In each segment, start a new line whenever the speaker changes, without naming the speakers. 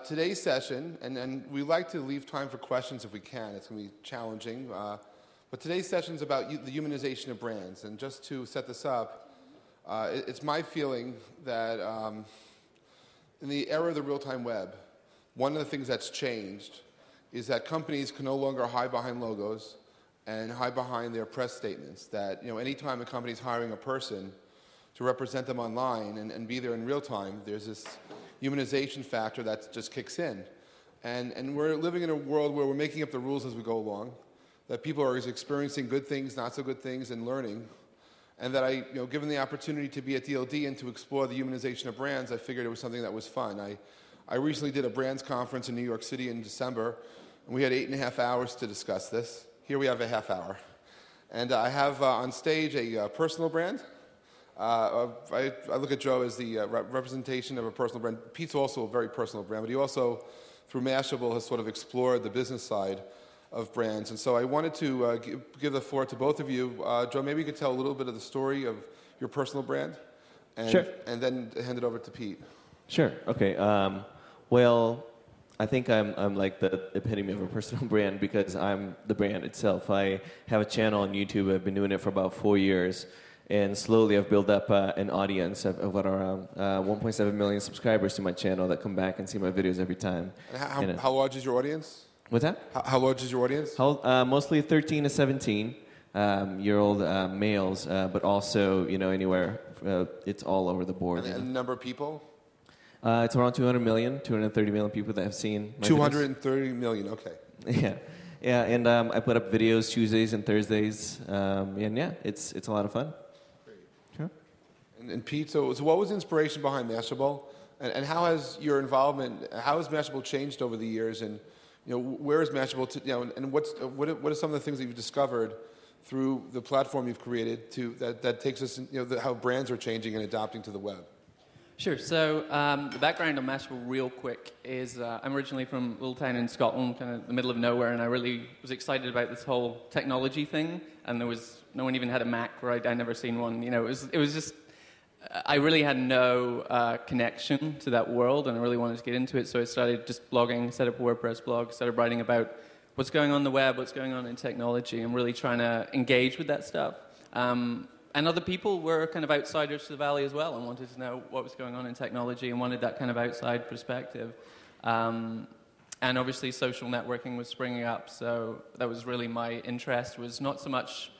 Today's session, and we like to leave time for questions if we can. It's going to be challenging. But today's session is about the humanization of brands. And just to set this up, it's my feeling that in the era of the real-time web, one of the things that's changed is that companies can no longer hide behind logos and hide behind their press statements. That anytime a company is hiring a person to represent them online and be there in real time, there's this humanization factor that just kicks in. And we're living in a world where we're making up the rules as we go along, that people are experiencing good things, not so good things, and learning. And that given the opportunity to be at DLD and to explore the humanization of brands, I figured it was something that was fun. I recently did a brands conference in New York City in December, and we had 8.5 hours to discuss this. Here we have a half hour. And I have on stage a personal brand. I look at Joe as the representation of a personal brand. Pete's also a very personal brand, but he also, through Mashable, has sort of explored the business side of brands. And so I wanted to give the floor to both of you. Joe, maybe you could tell a little bit of the story of your personal brand, and,
sure.
And then hand it over to Pete.
Sure. Okay. Well, I think I'm like the epitome of a personal brand because I'm the brand itself. I have a channel on YouTube. I've been doing it for about 4 years. And slowly I've built up an audience of around 1.7 million subscribers to my channel that come back and see my videos every time.
And how large is your audience?
What's that?
How large is your audience?
Mostly 13 to 17-year-old males, but also, anywhere. It's all over the board.
And the number of people?
It's around 230 million people that have seen my
230 million, okay.
Yeah. Yeah, and I put up videos Tuesdays and Thursdays, and yeah, it's a lot of fun. Sure.
And Pete, so what was the inspiration behind Mashable? And how has your involvement, how has Mashable changed over the years? And where is Mashable, and what are some of the things that you've discovered through the platform you've created that takes us, how brands are changing and adapting to the web?
Sure. So the background on Mashable real quick is I'm originally from a little town in Scotland, kind of the middle of nowhere, and I really was excited about this whole technology thing, and no one even had a Mac, right? I'd never seen one. It was just, I really had no connection to that world, and I really wanted to get into it, so I started just blogging, set up a WordPress blog, started writing about what's going on the web, what's going on in technology, and really trying to engage with that stuff. And other people were kind of outsiders to the Valley as well and wanted to know what was going on in technology and wanted that kind of outside perspective. And obviously social networking was springing up, so that was really my interest, was not so much,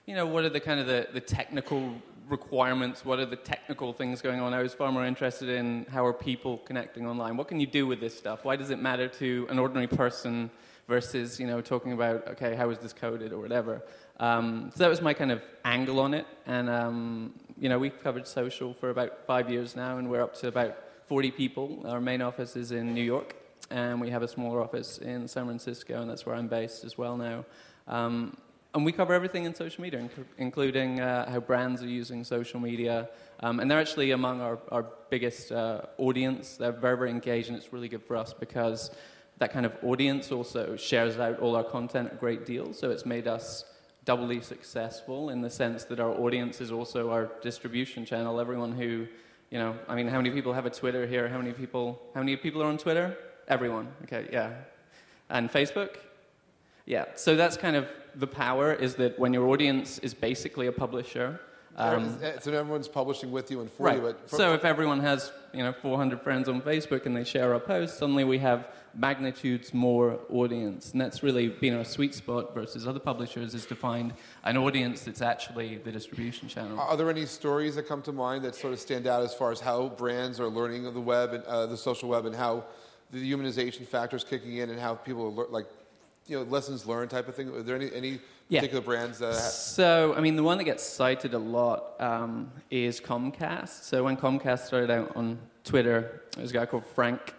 what are the kind of the technical requirements, what are the technical things going on. I was far more interested in how are people connecting online. What can you do with this stuff? Why does it matter to an ordinary person versus, talking about, okay, how is this coded or whatever. So that was my kind of angle on it. And, we've covered social for about 5 years now, and we're up to about 40 people. Our main office is in New York, and we have a smaller office in San Francisco, and that's where I'm based as well now. And we cover everything in social media, including how brands are using social media. And they're actually among our biggest audience. They're very, very engaged, and it's really good for us because that kind of audience also shares out all our content a great deal. So it's made us doubly successful in the sense that our audience is also our distribution channel. Everyone who, how many people have a Twitter here? How many people are on Twitter? Everyone. Okay, yeah. And Facebook? Yeah. So that's kind of the power, is that when your audience is basically a publisher.
So everyone's publishing with you and for
right.
you. But
so if everyone has 400 friends on Facebook and they share our posts, suddenly we have magnitudes more audience, and that's really been our sweet spot versus other publishers, is to find an audience that's actually the distribution channel.
Are there any stories that come to mind that sort of stand out as far as how brands are learning of the web and the social web, and how the humanization factor is kicking in, and how people are lessons learned type of thing? Are there any particular brands that
So, the one that gets cited a lot is Comcast. So when Comcast started out on Twitter, there was a guy called Frank,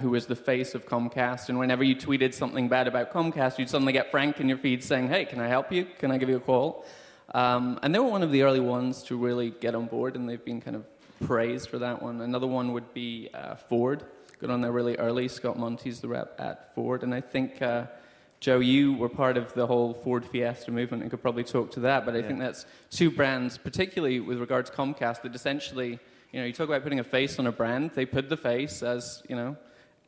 who was the face of Comcast, and whenever you tweeted something bad about Comcast, you'd suddenly get Frank in your feed saying, hey, can I help you? Can I give you a call? And they were one of the early ones to really get on board, and they've been kind of praised for that one. Another one would be Ford. Got on there really early. Scott Monte's the rep at Ford, and I think, Joe, you were part of the whole Ford Fiesta movement and could probably talk to that, but I think that's two brands, particularly with regard to Comcast, that essentially, you talk about putting a face on a brand. They put the face as,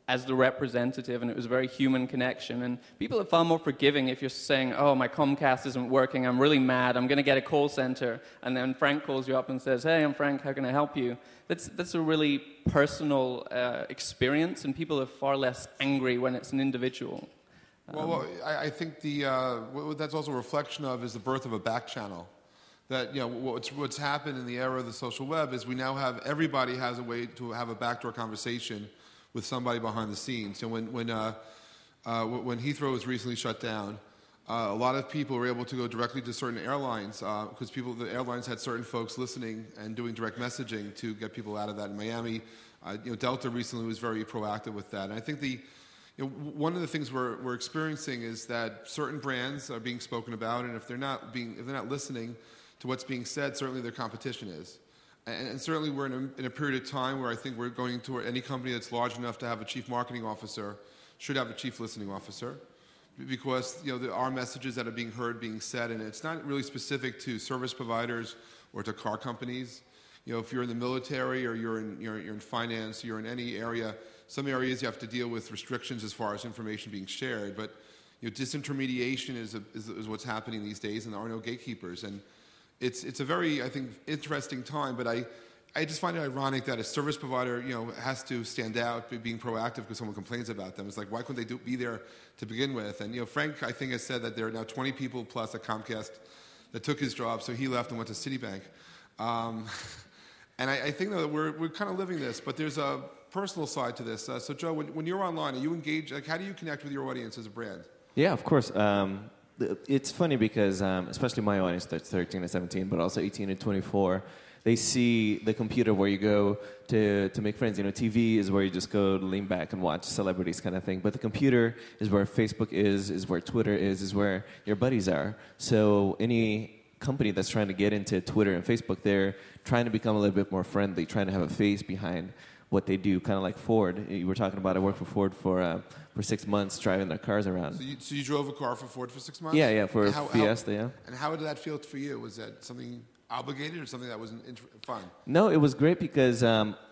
as the representative, and it was a very human connection. And people are far more forgiving if you're saying, oh, my Comcast isn't working, I'm really mad, I'm going to get a call center, and then Frank calls you up and says, hey, I'm Frank, how can I help you? That's a really personal experience, and people are far less angry when it's an individual.
Well, I think what that's also a reflection of is the birth of a back channel. That, what's happened in the era of the social web is we now have, everybody has a way to have a backdoor conversation with somebody behind the scenes. So when Heathrow was recently shut down, a lot of people were able to go directly to certain airlines because the airlines had certain folks listening and doing direct messaging to get people out of that. In Miami, Delta recently was very proactive with that. And I think one of the things we're experiencing is that certain brands are being spoken about, and if they're not listening to what's being said, certainly their competition is. And certainly we're in a period of time where I think we're going to any company that's large enough to have a chief marketing officer should have a chief listening officer, because there are messages that are being heard, being said, and it's not really specific to service providers or to car companies. If you're in the military or you're in finance, you're in any area. Some areas you have to deal with restrictions as far as information being shared, but disintermediation is what's happening these days, and there are no gatekeepers. And it's a very, I think, interesting time, but I just find it ironic that a service provider, has to stand out, being proactive because someone complains about them. It's like, why couldn't they be there to begin with? And Frank, I think, has said that there are now 20 people plus at Comcast that took his job, so he left and went to Citibank. And I think that we're kind of living this, but there's a personal side to this. So Joe, when you're online, are you engaged? Like, how do you connect with your audience as a brand?
Yeah, of course. It's funny because, especially my audience that's 13 and 17, but also 18 and 24, they see the computer where you go to make friends. TV is where you just go to lean back and watch celebrities kind of thing. But the computer is where Facebook is where Twitter is where your buddies are. So any company that's trying to get into Twitter and Facebook, they're trying to become a little bit more friendly, trying to have a face behind what they do, kind of like Ford. You were talking about I worked for Ford for 6 months driving their cars around.
So you drove a car for Ford for 6 months?
Yeah, for Fiesta, yeah.
And how did that feel for you? Was that something obligated or something that wasn't fun?
No, it was great because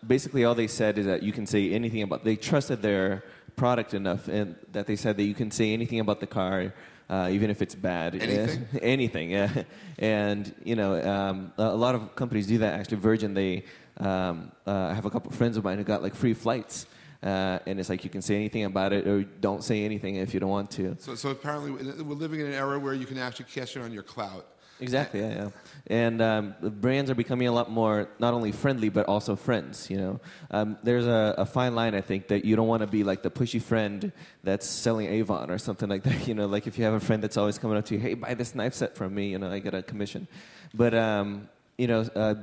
basically all they said is that you can say anything about, they trusted their product enough and that they said that you can say anything about the car, even if it's bad.
Anything?
Anything, yeah. And, a lot of companies do that. Actually, Virgin, they I have a couple of friends of mine who got like free flights. And it's like you can say anything about it or don't say anything if you don't want to.
So apparently we're living in an era where you can actually cash in on your clout.
Exactly, yeah. And the brands are becoming a lot more not only friendly but also friends. There's a fine line, I think, that you don't want to be like the pushy friend that's selling Avon or something like that. Like if you have a friend that's always coming up to you, hey, buy this knife set from me. I get a commission. But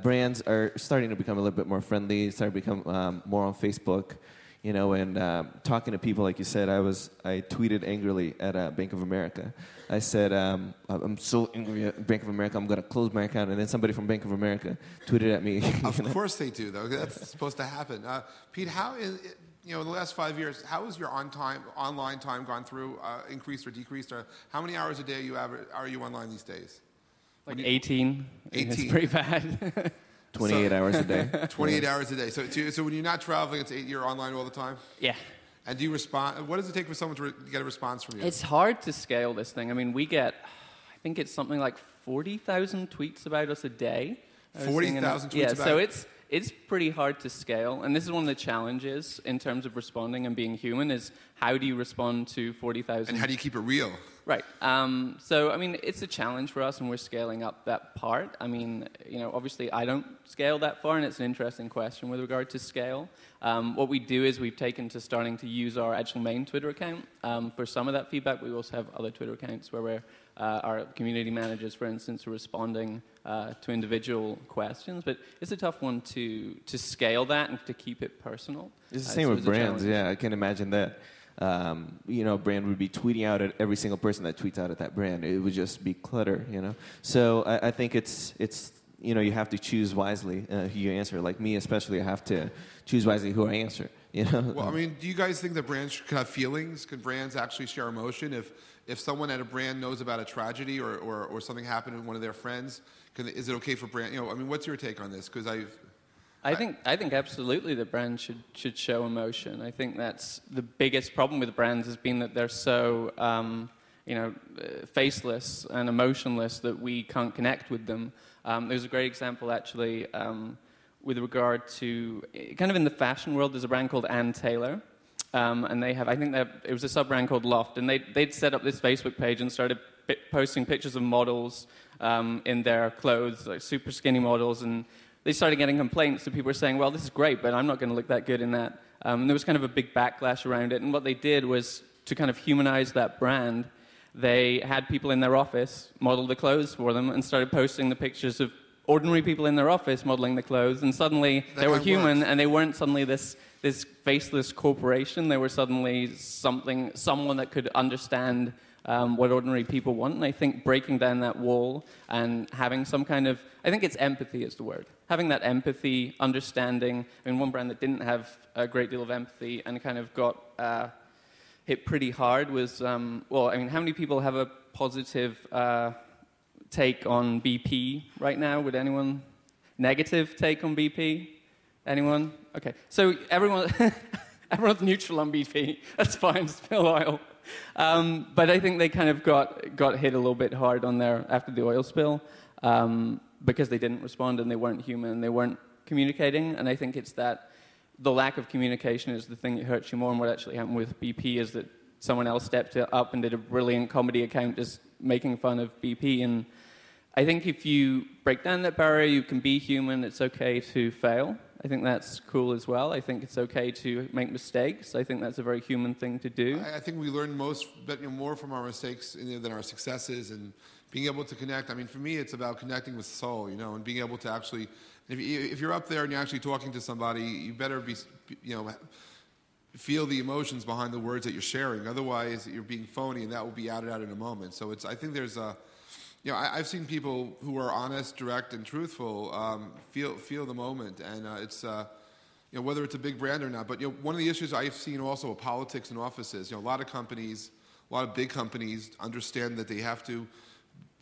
brands are starting to become a little bit more friendly. Starting to become more on Facebook. And talking to people, like you said, I tweeted angrily at Bank of America. I said, I'm so angry at Bank of America, I'm going to close my account. And then somebody from Bank of America tweeted at me.
Of course they do, though. That's supposed to happen. Pete, how in the last 5 years, how has your online time gone through, increased or decreased? Or how many hours a day are you online these days?
Like 18. 18. It's pretty bad.
28 hours a day.
28 hours a day. So when you're not traveling, you're online all the time?
Yeah.
And do you respond? What does it take for someone to get a response from you?
It's hard to scale this thing. I mean, we get, I think it's something like 40,000 tweets about us a day.
40,000 tweets about
so it's pretty hard to scale. And this is one of the challenges in terms of responding and being human is how do you respond to 40,000?
And how do you keep it real?
Right. It's a challenge for us, and we're scaling up that part. Obviously, I don't scale that far, and it's an interesting question with regard to scale. What we do is we've taken to starting to use our actual main Twitter account for some of that feedback. We also have other Twitter accounts where our community managers, for instance, are responding to individual questions. But it's a tough one to scale that and to keep it personal.
It's the same with brands. Yeah, I can imagine that. A brand would be tweeting out at every single person that tweets out at that brand. It would just be clutter, So I think it's you have to choose wisely who you answer. Like me, especially, I have to choose wisely who I answer.
Well, do you guys think that brands can have feelings? Can brands actually share emotion? If someone at a brand knows about a tragedy or something happened to one of their friends, is it okay for brand? What's your take on this? Because
I think absolutely the brand should show emotion. I think that's the biggest problem with brands has been that they're so faceless and emotionless that we can't connect with them. There's a great example actually with regard to kind of in the fashion world. There's a brand called Ann Taylor, and it was a sub brand called Loft, and they'd set up this Facebook page and started posting pictures of models in their clothes, like super skinny models, and they started getting complaints that people were saying, well, this is great, but I'm not going to look that good in that. And there was kind of a big backlash around it. And what they did was to kind of humanize that brand, they had people in their office model the clothes for them and started posting the pictures of ordinary people in their office modeling the clothes. And suddenly they were human, and they weren't suddenly this faceless corporation. They were suddenly someone that could understand what ordinary people want. And I think breaking down that wall and having some kind of, I think it's empathy is the word. Having that empathy, understanding. I mean, one brand that didn't have a great deal of empathy and kind of got hit pretty hard was, how many people have a positive take on BP right now? Would anyone? Negative take on BP? Anyone? Okay. So everyone's neutral on BP. That's fine, spill oil. But I think they kind of got hit a little bit hard on there after the oil spill because they didn't respond and they weren't human and they weren't communicating. And I think it's that the lack of communication is the thing that hurts you more. And what actually happened with BP is that someone else stepped up and did a brilliant comedy account just making fun of BP. And I think if you break down that barrier, you can be human. It's okay to fail. I think that's cool as well. I think it's okay to make mistakes. I think that's a very human thing to do.
I think we learn more from our mistakes than our successes, and being able to connect. I mean, for me, it's about connecting with soul, and being able to actually. If you're up there and you're actually talking to somebody, you better be, feel the emotions behind the words that you're sharing. Otherwise, you're being phony, and that will be outed out in a moment. So I think there's a. I've seen people who are honest, direct, and truthful feel the moment, and it's whether it's a big brand or not. But one of the issues I've seen also with politics in offices. A lot of big companies understand that they have to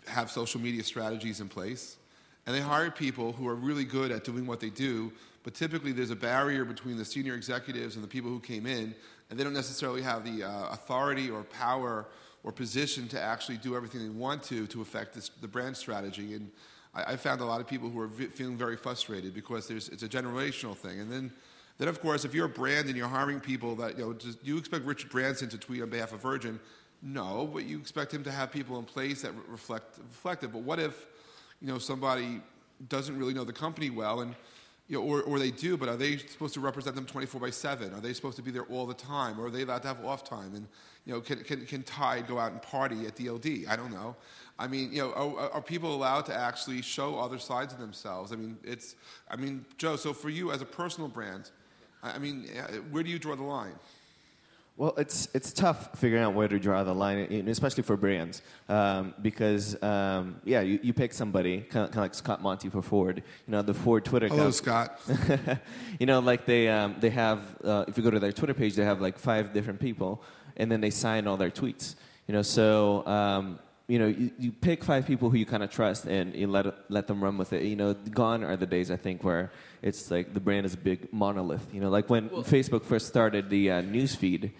have social media strategies in place, and they hire people who are really good at doing what they do. But typically, there's a barrier between the senior executives and the people who came in, and they don't necessarily have the authority or power or position to actually do everything they want to affect the brand strategy. And I found a lot of people who are feeling very frustrated because it's a generational thing. And then of course, if you're a brand and you're hiring people that, do you expect Richard Branson to tweet on behalf of Virgin? No, but you expect him to have people in place that reflect it. But what if, somebody doesn't really know the company well, and or they do, but are they supposed to represent them 24/7? Are they supposed to be there all the time, or are they allowed to have off time? And can Tide go out and party at DLD? I don't know. I mean, are people allowed to actually show other sides of themselves? I mean, Joe. So for you as a personal brand, where do you draw the line?
Well, it's tough figuring out where to draw the line, especially for brands, because you pick somebody kind of like Scott Monty for Ford. The Ford Twitter account.
Hello, Scott.
Like they have if you go to their Twitter page, they have like 5 different people, and then they sign all their tweets. You pick 5 people who you kind of trust, and you let them run with it. Gone are the days, I think, where it's like the brand is a big monolith. Like when Facebook first started the news feed,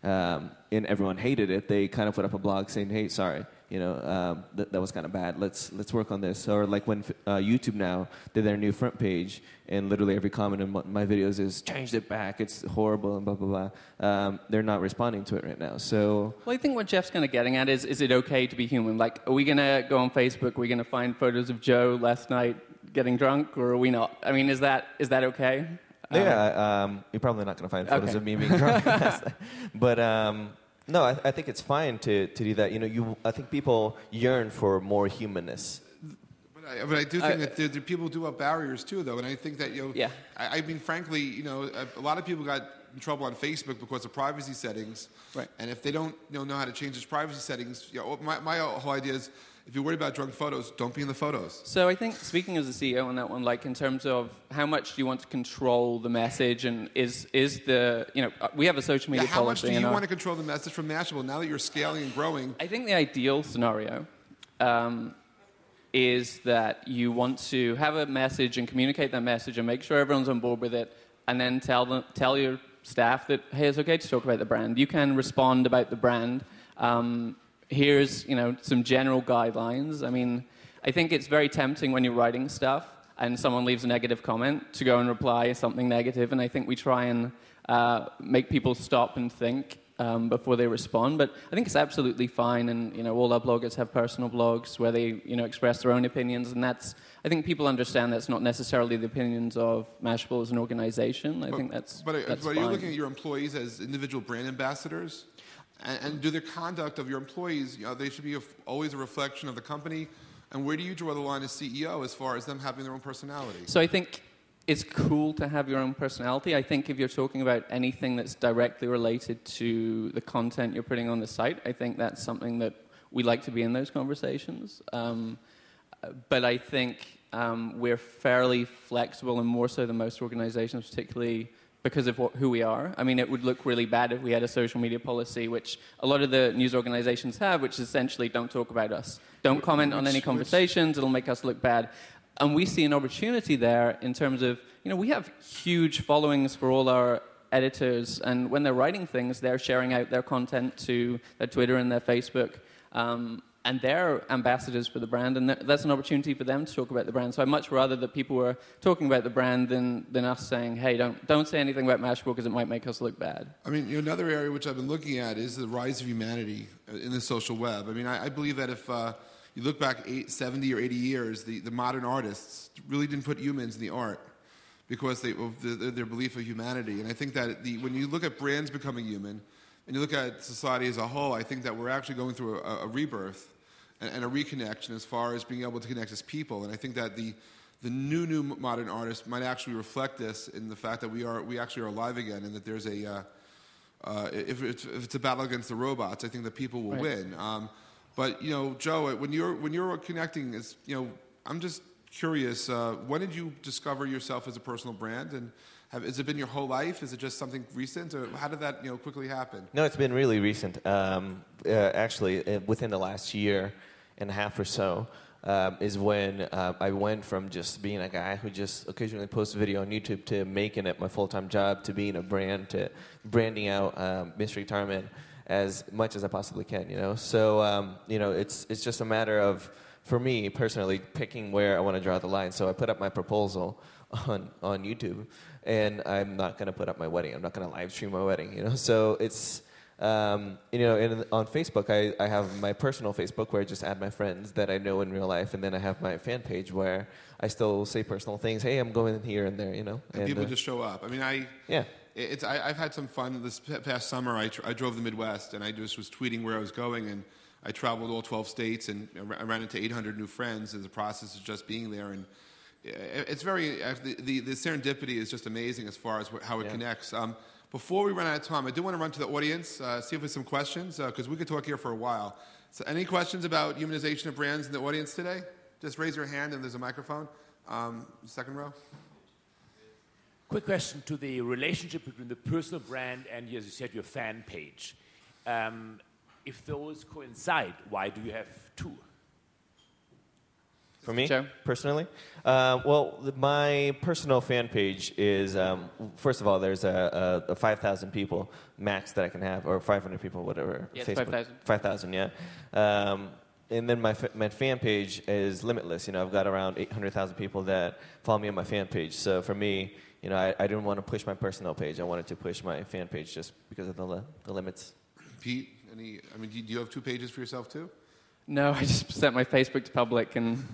and everyone hated it, they kind of put up a blog saying, "Hey, sorry, that was kind of bad. Let's work on this." Or like when YouTube now did their new front page, and literally every comment in my videos is changed it back. It's horrible and blah blah blah. They're not responding to it right now. So,
well, I think what Jeff's kind of getting at is it okay to be human? Like, are we gonna go on Facebook? Are we gonna find photos of Joe last night getting drunk, or are we not? I mean, is that okay?
You're probably not going to find photos of me being drunk. But no, I think it's fine to do that. I think people yearn for more humanness.
But I do think that people do have barriers too, though, and I think that
Yeah.
I mean, frankly, a lot of people got in trouble on Facebook because of privacy settings.
Right.
And if they don't know how to change those privacy settings, my whole idea is, if you're worried about drunk photos, don't be in the photos.
So I think, speaking as a CEO on that one, like in terms of how much do you want to control the message, and is the, we have a social media
how much
policy.
do you want to control the message from Mashable now that you're scaling and growing?
I think the ideal scenario is that you want to have a message and communicate that message and make sure everyone's on board with it, and then tell your staff that, hey, it's okay to talk about the brand. You can respond about the brand. Here's some general guidelines. I mean, I think it's very tempting when you're writing stuff and someone leaves a negative comment to go and reply something negative, and I think we try and make people stop and think before they respond. But I think it's absolutely fine, and all our bloggers have personal blogs where they express their own opinions, and I think people understand that's not necessarily the opinions of Mashable as an organization. I think that's
But
fine.
you're looking at your employees as individual brand ambassadors, and do the conduct of your employees, they should be always a reflection of the company. And where do you draw the line as CEO as far as them having their own personality?
So I think it's cool to have your own personality. I think if you're talking about anything that's directly related to the content you're putting on the site, I think that's something that we like to be in those conversations. But I think we're fairly flexible, and more so than most organizations, particularly because of who we are. I mean, it would look really bad if we had a social media policy, which a lot of the news organizations have, which is essentially don't talk about us. Don't comment on any conversations. It'll make us look bad. And we see an opportunity there in terms of, we have huge followings for all our editors, and when they're writing things, they're sharing out their content to their Twitter and their Facebook, and they're ambassadors for the brand, and that's an opportunity for them to talk about the brand. So I'd much rather that people were talking about the brand than us saying, hey, don't say anything about Mashable because it might make us look bad.
I mean, another area which I've been looking at is the rise of humanity in the social web. I mean, I believe that if you look back 70 or 80 years, the modern artists really didn't put humans in the art because of their belief of humanity. And I think that when you look at brands becoming human, and you look at society as a whole, I think that we're actually going through a rebirth and a reconnection as far as being able to connect as people. And I think that the new modern artists might actually reflect this in the fact that we actually are alive again, and that there's if it's a battle against the robots, I think that people will win. But Joe, when you're connecting, I'm just curious. When did you discover yourself as a personal brand, and has it been your whole life? Is it just something recent, or how did that quickly happen?
No, it's been really recent. Actually, within the last year and a half or so is when I went from just being a guy who just occasionally posts a video on YouTube to making it my full-time job, to being a brand, to branding out Mystery Retirement as much as I possibly can. So it's just a matter of, for me personally, picking where I want to draw the line. So I put up my proposal on YouTube, and I'm not going to put up my wedding. I'm not going to live stream my wedding. So it's on Facebook, I have my personal Facebook where I just add my friends that I know in real life, and then I have my fan page where I still say personal things. Hey, I'm going here and there,
And people just show up. I mean, I've had some fun this past summer. I drove the Midwest, and I just was tweeting where I was going, and I traveled all 12 states, and I ran into 800 new friends in the process of just being there. And it's very the serendipity is just amazing as far as how it connects. Before we run out of time, I do want to run to the audience, see if there's some questions, because we could talk here for a while. So any questions about humanization of brands in the audience today? Just raise your hand, and there's a microphone. Second row.
Quick question to the relationship between the personal brand and, as you said, your fan page. If those coincide, why do you have two?
For me,
Joe?
Personally? My personal fan page is, first of all, there's a 5,000 people max that I can have, or 500 people, whatever.
Yes,
Facebook.
5,000.
5,000, yeah. And then my fan page is limitless. I've got around 800,000 people that follow me on my fan page. So for me, I didn't want to push my personal page. I wanted to push my fan page just because of the limits. Pete,
do you have two pages for yourself too?
No, I just set my Facebook to public and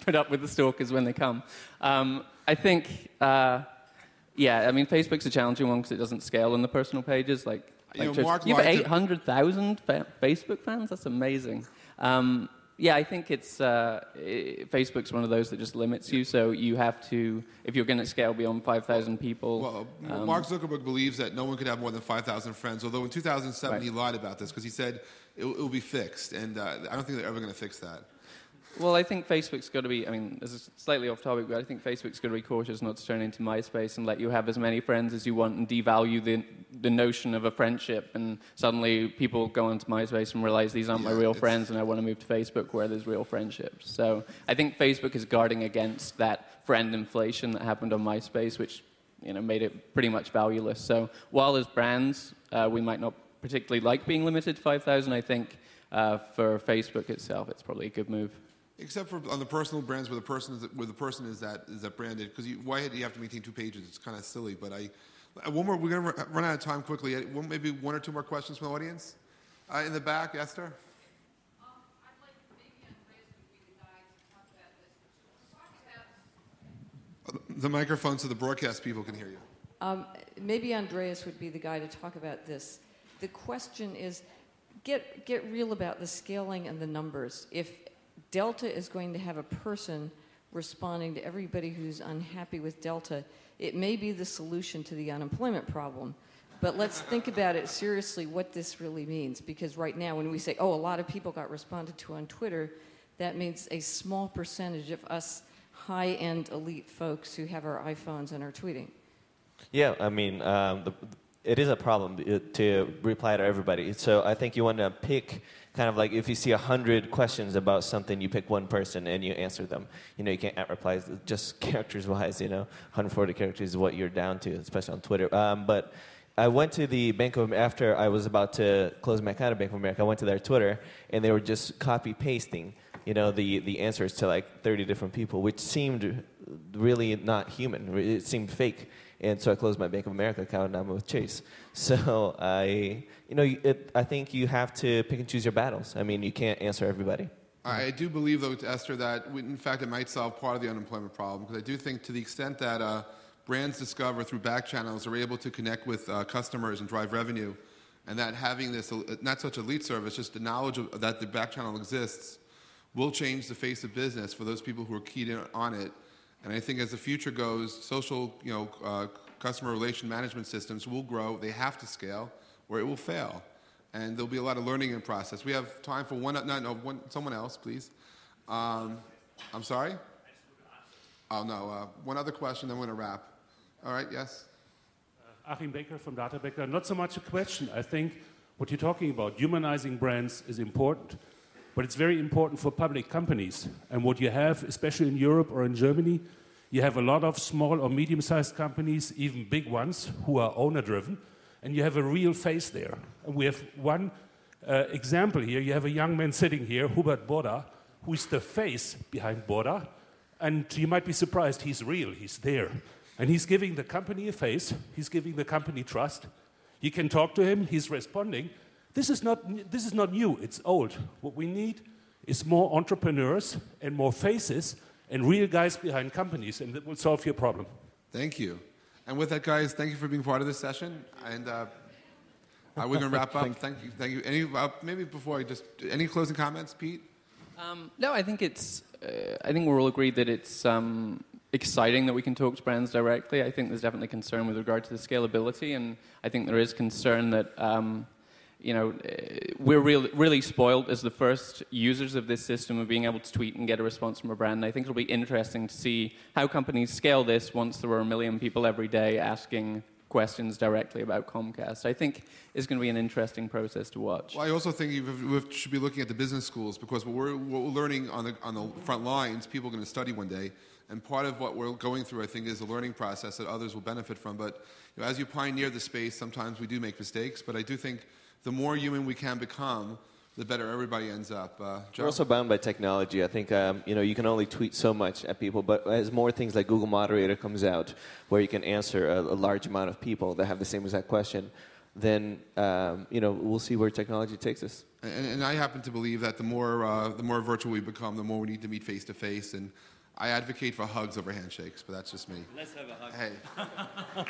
put up with the stalkers when they come. I think, Facebook's a challenging one because it doesn't scale on the personal pages. You have 800,000 Facebook fans? That's amazing. I think it's Facebook's one of those that just limits you. So you have to, if you're going to scale beyond 5,000 people.
Well, Mark Zuckerberg believes that no one could have more than 5,000 friends. Although in 2007 he lied about this because he said it will be fixed, and I don't think they're ever going to fix that.
Well, I think Facebook's got to be, I mean, this is slightly off topic, but I think Facebook's got to be cautious not to turn into MySpace and let you have as many friends as you want and devalue the notion of a friendship. And suddenly people go onto MySpace and realize these aren't my real friends and I want to move to Facebook where there's real friendships. So I think Facebook is guarding against that friend inflation that happened on MySpace, which made it pretty much valueless. So while as brands, we might not particularly like being limited to 5,000, I think for Facebook itself, it's probably a good move.
Except for on the personal brands where the person is that branded, because why do you have to maintain 2 pages? It's kind of silly. But one more. We're going to run out of time quickly. Maybe 1 or 2 more questions from the audience. In the back, Esther.
I'd like maybe Andreas would be the guy to talk about this.
The microphone so the broadcast people can hear you.
Maybe Andreas would be the guy to talk about this. The question is, get real about the scaling and the numbers. If Delta is going to have a person responding to everybody who's unhappy with Delta, it may be the solution to the unemployment problem. But let's think about it seriously, what this really means. Because right now, when we say, a lot of people got responded to on Twitter, that means a small percentage of us high-end elite folks who have our iPhones and are tweeting.
Yeah, I mean, it is a problem to reply to everybody. So I think you want to pick kind of like if you see 100 questions about something, you pick one person and you answer them. You can't add replies just characters-wise. 140 characters is what you're down to, especially on Twitter. But I went to the Bank of after I was about to close my account at Bank of America. I went to their Twitter and they were just copy-pasting, the answers to like 30 different people, which seemed really not human. It seemed fake. And so I closed my Bank of America account and I'm with Chase. So I think you have to pick and choose your battles. I mean, you can't answer everybody.
I do believe, though, Esther, that in fact it might solve part of the unemployment problem, because I do think to the extent that brands discover through back channels are able to connect with customers and drive revenue, and that having this not such a lead service, just the knowledge that the back channel exists, will change the face of business for those people who are keyed in on it. And I think as the future goes, social, customer relation management systems will grow. They have to scale, or it will fail. And there'll be a lot of learning in process. We have time for someone else, please. I'm sorry? Oh, no. One other question, then we're going to wrap. All right, yes?
Achim Becker from Data Becker. Not so much a question. I think what you're talking about, humanizing brands, is important. But it's very important for public companies. And what you have, especially in Europe or in Germany, you have a lot of small or medium-sized companies, even big ones, who are owner-driven. And you have a real face there. And we have one example here. You have a young man sitting here, Hubert Boda, who is the face behind Boda. And you might be surprised, he's real, he's there. And he's giving the company a face, he's giving the company trust. You can talk to him, he's responding. This is not new, it's old. What we need is more entrepreneurs and more faces and real guys behind companies, and that will solve your problem.
Thank you. And with that, guys, thank you for being part of this session. And we're going to wrap up. Thank you. Maybe before any closing comments, Pete?
No, I think I think we're all agreed that it's exciting that we can talk to brands directly. I think there's definitely concern with regard to the scalability, and I think there is concern that we're really spoiled as the first users of this system of being able to tweet and get a response from a brand. And I think it'll be interesting to see how companies scale this once there are 1 million people every day asking questions directly about Comcast. I think it's going to be an interesting process to watch.
Well, I also think we should be looking at the business schools, because what we're learning on the front lines, people are going to study one day. And part of what we're going through, I think, is a learning process that others will benefit from. But as you pioneer the space, sometimes we do make mistakes. But I do think the more human we can become, the better everybody ends up.
We're also bound by technology. I think you can only tweet so much at people, but as more things like Google Moderator comes out, where you can answer a large amount of people that have the same exact question, then we'll see where technology takes us.
And I happen to believe that the more virtual we become, the more we need to meet face to face. And I advocate for hugs over handshakes, but that's just me.
Let's have a hug.
Hey,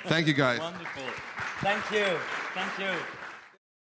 thank you, guys.
Wonderful. Thank you. Thank you.